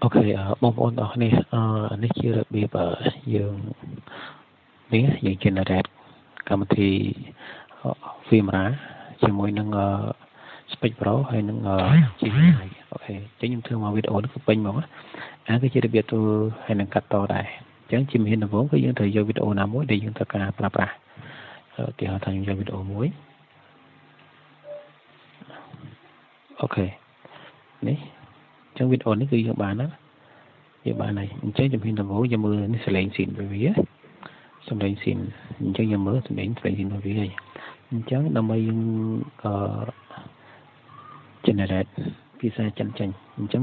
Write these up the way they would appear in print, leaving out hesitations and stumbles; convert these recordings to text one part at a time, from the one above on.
អូខេបងប្អូនទាំងអស់គ្នានេះជារបៀបយើងនេះយើង generate កម្មវិធី Filmora ជាមួយនឹងSpeech Pro ហើយនឹង Gemini អូខេអញ្ចឹងខ្ញុំធ្វើមកវីដេអូនេះគឺពេញមកអាគឺជារបៀបធ្វើហើយនឹងកាត់តដែរអញ្ចឹងជាមហេតុដំបូងគឺយើងត្រូវយកវីដេអូណាមួយដែលយើងត្រូវការប្រើប្រាស់ឧទាហរណ៍ថាខ្ញុំយកវីដេអូមួយអូខេនេះអញ្ចឹងវីដេអូនេះគឺយើងបានណាយើងបានហើយអញ្ចឹងជំហានដំបូងយើងមើលនេះសលេងស៊ីនរបស់វាសំឡេងស៊ីនអញ្ចឹងយើងមើលសំឡេងស៊ីនរបស់វាអញ្ចឹងដើម្បីយើងgenerate ភាសាចិនចេញអញ្ចឹង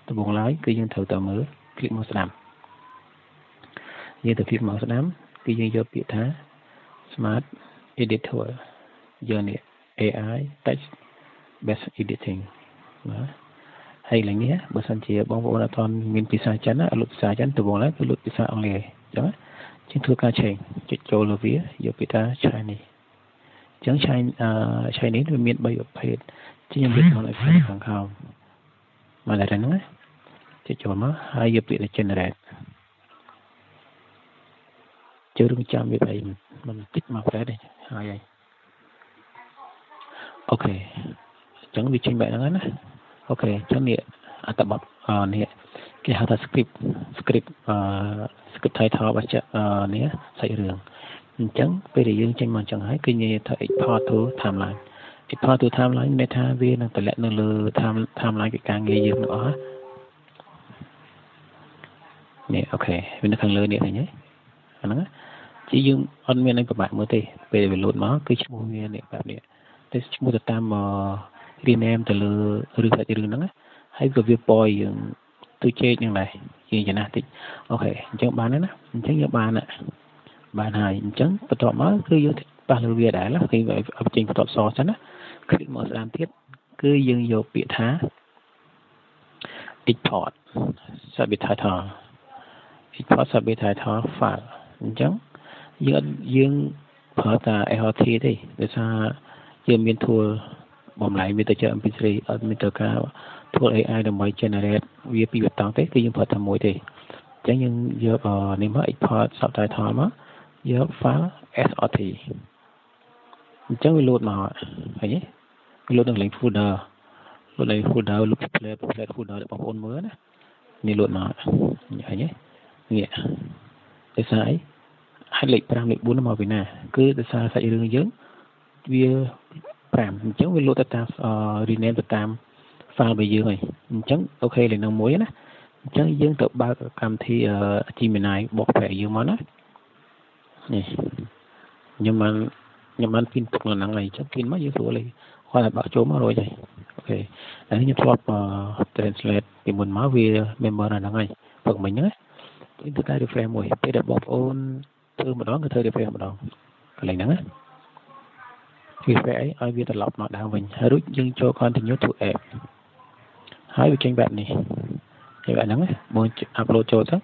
ដំបូងឡើយគឺយើងត្រូវទៅមើល click មកស្ដាប់យើងទៅ click មកស្ដាប់គឺយើងយកពាក្យថា smart editor យកនេះ AI text based editing ណាហើយឡើងនេះបើសិនជាបងប្អូនអត់ទាន់មានភាសាចិនលុបភាសាចិនដំបូងឡើយគឺលុបភាសាអង់គ្លេសអញ្ចឹងជាងធ្វើការឆេងចុចចូលលើវាយកពាក្យថា Chinese អញ្ចឹង Chinese វាមាន3ប្រភេទជាខ្ញុំនិយាយក្នុង Excel ខាងក្រោមមកដល់ហ្នឹងចុចចូលមកហើយយកពាក្យថា generate ចូលរងចាំវាអីមិនតិចមកប្រែទេហើយអូខេអញ្ចឹងវាចេញបែបហ្នឹងណាអូខេអញ្ចឹងនេះអត្ថបទនេះគេហៅថា script title របស់នេះសាច់រឿងអញ្ចឹងពេលដែលយើងចេញមកអញ្ចឹងហើយគឺនិយាយថា export to timeline មានន័យថាវានឹងតម្លាក់នៅលើ timeline នៃការងារយើងទាំងអស់នេះអូខេវានៅខាងលើនេះឃើញទេអាហ្នឹងជាយើងអត់មានអីពិបាកមើលទេពេលវាលោតមកគឺឈ្មោះវានេះបែបនេះតែឈ្មោះទៅតាម rename ទៅលើរឿងសាច់រឿងហ្នឹងហើយក៏វាពណ៌យើងទៅជែកហ្នឹងដែរយើងចំណាស់តិចអូខេអញ្ចឹងបានហើយណាអញ្ចឹងយើងបានហើយអញ្ចឹងបន្ទាប់មកគឺយើងប៉ះលើវាដែរណាគឺឲ្យចេញបន្ទាប់សសិនណាคลิกមកស្ដាមទៀតគឺយើងយកពាក្យថា export subtitle file អញ្ចឹងយើងប្រើតា ART ទេដោយសារយើងមាន tool បំលែងវាទៅជា MP3 អត់មានត្រូវការ tool AI ដើម្បី generate វាពីបតង់ទេគឺយើងប្រើតែមួយទេអញ្ចឹងយើងយកនេះមក export subtitle មកយក file SRT អញ្ចឹងវាលោតមកឃើញទេវាលោតនៅកន្លែង folder លុប play folder đểបងប្អូនមើលណានេះលោតមកឃើញទេនេះដោយសារអីហើយលេខ5លេខ4មកពីណាគឺដោយសារសាច់រឿងយើងវា5អញ្ចឹងវាលោតទៅតាម rename ទៅតាម file របស់យើងហើយអញ្ចឹងអូខេលេខនឹង1ណាអញ្ចឹងយើងទៅបើកកម្មវិធី Gemini បកប្រែយើងមកណានេះខ្ញុំបានពីនទុកនៅហ្នឹងហើយអញ្ចឹងពីនមកយើងស្រួលហើយគាត់ឲ្យបើកចូលមករួចហើយអូខេហើយខ្ញុំធ្លាប់ translate ពីមុនមកវា member នៅហ្នឹងហើយព្រឹកមិញហ្នឹងយើងធ្វើការ refresh មួយពេលដែលបងប្អូនធ្វើម្ដងគឺធ្វើ refresh ម្ដងកន្លែងហ្នឹងណា refresh ឲ្យវាត្រឡប់មកដើមវិញហើយរួចយើងចូល continue to app ហើយវាចេញបែបនេះហើយបែបហ្នឹងបង upload ចូលទៅ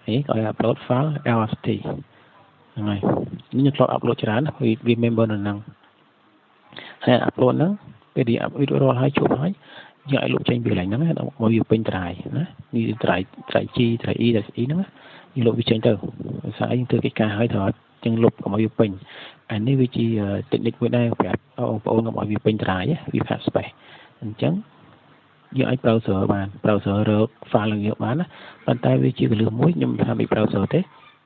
ហើយក៏ឲ្យ upload file LST ហ្នឹងហើយខ្ញុំធ្លាប់ upload ច្រើនវា member នៅហ្នឹងហើយ upload ហ្នឹងពេលដែល upload រាល់ហើយជួបហើយយើងឲ្យលុបចេញពីកន្លែងហ្នឹងដល់មកវាពេញត្រាយណានេះត្រាយ G ត្រាយ E ត្រាយ E ហ្នឹងយើងលុបវាចេញទៅដោយសារយើងធ្វើកិច្ចការហើយត្រូវចឹងលុបកុំឲ្យវាពេញអានេះវាជា technique មួយដែរប្រាប់បងប្អូនកុំឲ្យវាពេញត្រាយវា fast space អញ្ចឹងយើងអាច browser បាន browser រក file នឹងយកបានណាប៉ុន្តែវាជាកលឹះមួយខ្ញុំថាមិន browser ទេ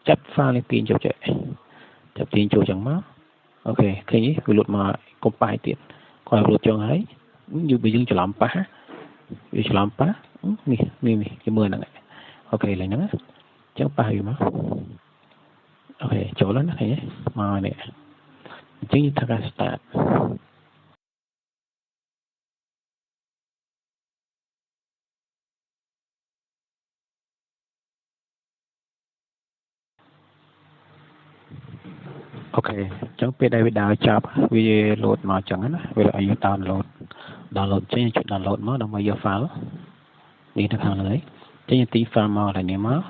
ចាប់ file នេះទាញចូលចេះចាប់ទាញចូលចឹងមកអូខេឃើញវាលុតមក compile ទៀតគាត់លុតចឹងហើយយើងច្រឡំប៉ះវាច្រឡំប៉ះនេះគេមើលហ្នឹងអូខេឡើងហ្នឹងអញ្ចឹងប៉ះវាមកអូខេចូលแล้วណាឃើញទេមកនេះអញ្ចឹងយើងធ្វើការ start អូខេអញ្ចឹងពេលដែលវាដើរចាប់វាលោតមកអញ្ចឹងណាវាឲ្យយើង download ចេញចុច download មកដើម្បីយក file នេះនៅខាងលើចេញទី file មកហើយនេះមក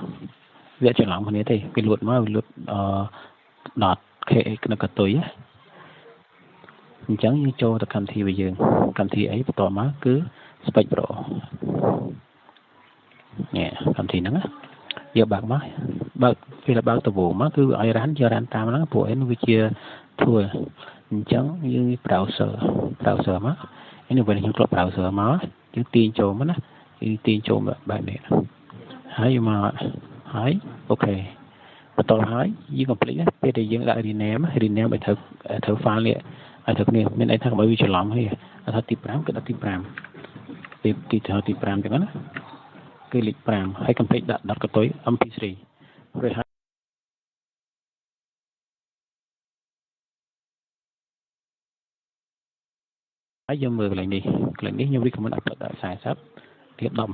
វាច្រឡំគ្នាទេវាលួតមកវាលួត.kx នៅកតុយអញ្ចឹងយើងចូលទៅកម្មវិធីរបស់យើងកម្មវិធីអីបន្តមកគឺ Speech Pro នេះ cầm thì nắng giờ bạc má bạc vì là bao tờ vụ má cứ ai rán giờ rán tam nắng bộ em chia thua chẳng như browser má anh về những club browser má những tiền chỗ má những tiền chỗ bạn này hay mà hay ok và tôi hỏi với complete bây giờយើងដាក់ rename ឲ្យត្រូវ file នេះឲ្យត្រូវគ្នាមានន័យថាកុំឲ្យវាច្រឡំទេថាទី5គឺដាក់ទី5ទី5ចឹងណាគឺលេខ5ហើយ complete ដាក់កតុយ mp3 រួចហើយយើងមើលកន្លែងនេះខ្ញុំ recommend upload ដល់40ទៀត18ណា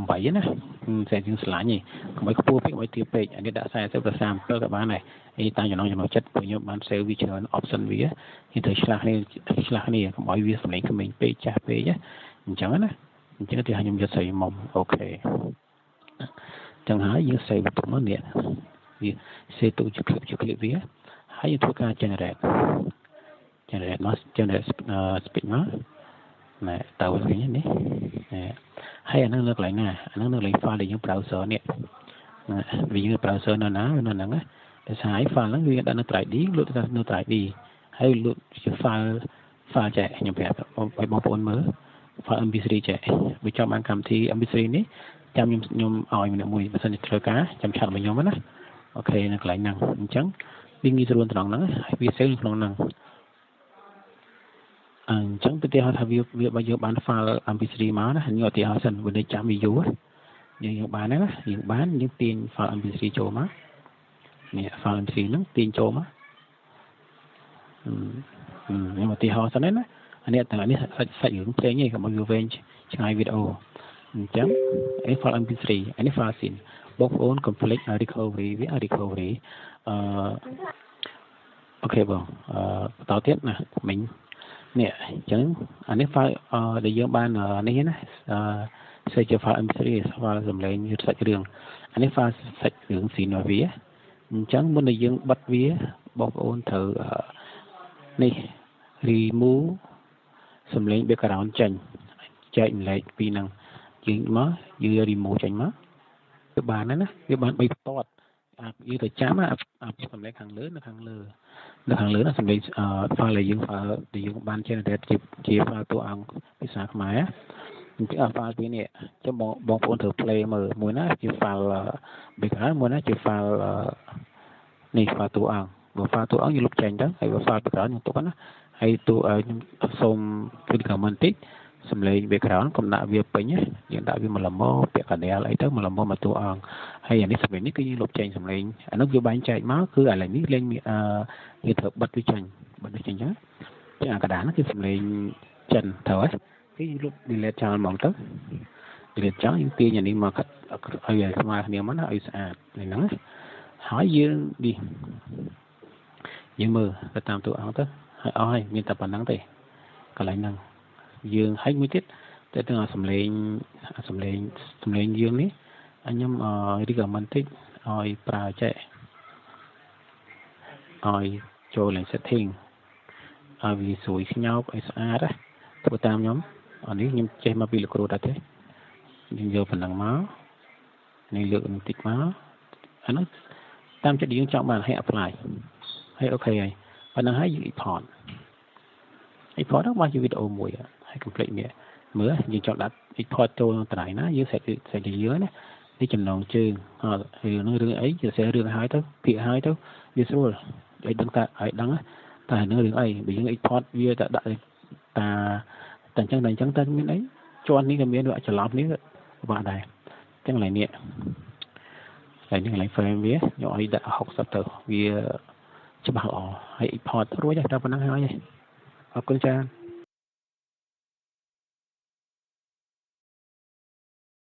តែយើងឆ្លាញ់នេះកុំឲ្យខ្ពស់ពេកកុំឲ្យទាបពេកអានេះដាក់40ទៅ37ក៏បានដែរឯតាមចំណងចិត្តព្រោះខ្ញុំបាន save វាច្រើន option វានេះត្រូវឆ្លាស់គ្នាកុំឲ្យវាសម្លេងក្មេងពេកចាស់ពេកអញ្ចឹងណាអញ្ចឹងទីខ្ញុំយក save មកអូខេអញ្ចឹងហើយយើង save ទៅមកនេះវា save ទៅជា clip វាហើយយើងធ្វើការ generate speed មកណែតើវិញនេះហើយអានឹងនៅកន្លែងណាអានឹងនៅកន្លែង file ដែលយើង browser នេះវាយើង browser នៅណានៅហ្នឹងណាតែស្អាយ file ហ្នឹងវាដាក់នៅ drive D លុតទៅនៅ drive D ហើយលុតជា file ចែកខ្ញុំប្រាប់ឲ្យបងប្អូនមើល file mp3 ចែកវាចង់បានកម្មវិធី mp3 នេះចាំខ្ញុំឲ្យម្នាក់មួយបើសិនជាត្រូវការចាំឆាត់មកខ្ញុំណាអូខេនៅកន្លែងហ្នឹងអញ្ចឹងវាងាយស្រួលត្រង់ហ្នឹងហើយវា save នៅក្នុងហ្នឹងអញ្ចឹងទៅទីហៅថាវាបើយើងបាន file mp3 មកណាខ្ញុំឧទាហរណ៍សិនវានៅចាំវាយូរយើងបានណាយើងទាញ file mp3 ចូលមកនេះ file mp3 ហ្នឹងទាញចូលមកខ្ញុំឧទាហរណ៍សិនណាអានេះសាច់រឿងផ្សេងឯងកុំឲ្យវាវែងឆ្ងាយវីដេអូអញ្ចឹងfile mp3 អានេះ file scene បងប្អូន complete recovery វា recovery អូខេបងបន្តទៀតណាមិញនេះអញ្ចឹងអានេះ file ដែលយើងបាននេះណាsearch file mp3 file សំឡេងសាច់រឿងអានេះ file សាច់រឿង scene របស់វាអញ្ចឹងមុនដែលយើងបិទវាបងប្អូនត្រូវនេះ remove សំឡេង background ចេញចែកម្លែកពីហ្នឹងយើងមកយើង remove ចេញមកវាបានហើយណាវាបាន3បន្ទាត់យើងទៅចាំអាសំឡេងខាងលើនៅខាងលើណាសំឡេង file ដែលយើងបាន generate ជា file តួអង្គភាសាខ្មែរអញ្ចឹង file ពីនេះចាំបងប្អូនត្រូវ play មើលមួយណាជា file background មួយណាជា file នេះ file តួអង្គបើ file តួអង្គយើងលុបចេញទៅហើយបើ file background យើងទុកណាហើយខ្ញុំសូមគិត comment តិចសំឡេង background កុំដាក់វាពេញយើងដាក់វាមកល្មមពាក់កណ្ដាលអីទៅមកល្មមមកតួអង្គហើយអានេះសំឡេងនេះគឺយើងលុបចេញសំឡេងអានោះវាបែងចែកមកគឺឥឡូវនេះលេងយើងត្រូវបិទវាចេញអញ្ចឹងអាកណ្ដាលហ្នឹងគឺសំឡេងចិនត្រូវហើយគឺយើងលុប delete ចោលហ្មងទៅ delete ចោលយើងទាញអានេះមកឲ្យស្មើគ្នាមកណាឲ្យស្អាតហ្នឹងហើយយើងមើលទៅតាមតួអង្គទៅហើយអស់ហើយមានតែប៉ុណ្្នឹងទេកន្លែងហ្នឹងយើងហើយមួយទៀតតែទាំងសំឡេងយើងនេះខ្ញុំrecommend តិចឲ្យប្រើចេះឲ្យចូលលេង setting ឲ្យវាស្រួយស្ញោកឲ្យស្អាតធ្វើតាមខ្ញុំអានេះខ្ញុំចេះមកពីលោកគ្រូដែរទេយើងយកប៉ុណ្ណឹងមកនេះលើកបន្តិចមកអានោះតាមចិត្តយើងចង់បានឲ្យ apply ហើយអូខេហើយប៉ុណ្ណឹងហើយយើង import របស់ជាវីដេអូមួយហើយ complete មើលយើងចង់ដាក់ import ចូលក្នុងត្រៃណាយើងសេចក្ដីយើងណានេះចំណងជើងរឿងអីជាសេរឿងហើយទៅពាក្យហើយទៅវាស្រួលឲ្យដឹងតែនឹងរឿងអីបើយើង import វាតែដាក់តាអញ្ចឹងតែមានអីជាន់នេះក៏មានវាច្រឡំនេះបាទដែរអញ្ចឹងឡើយនេះកន្លែង frame វាយកឲ្យដាក់60ទៅវាច្បាស់ល្អហើយ import រួចតែប៉ុណ្ណឹងហើយអរគុណច្រើន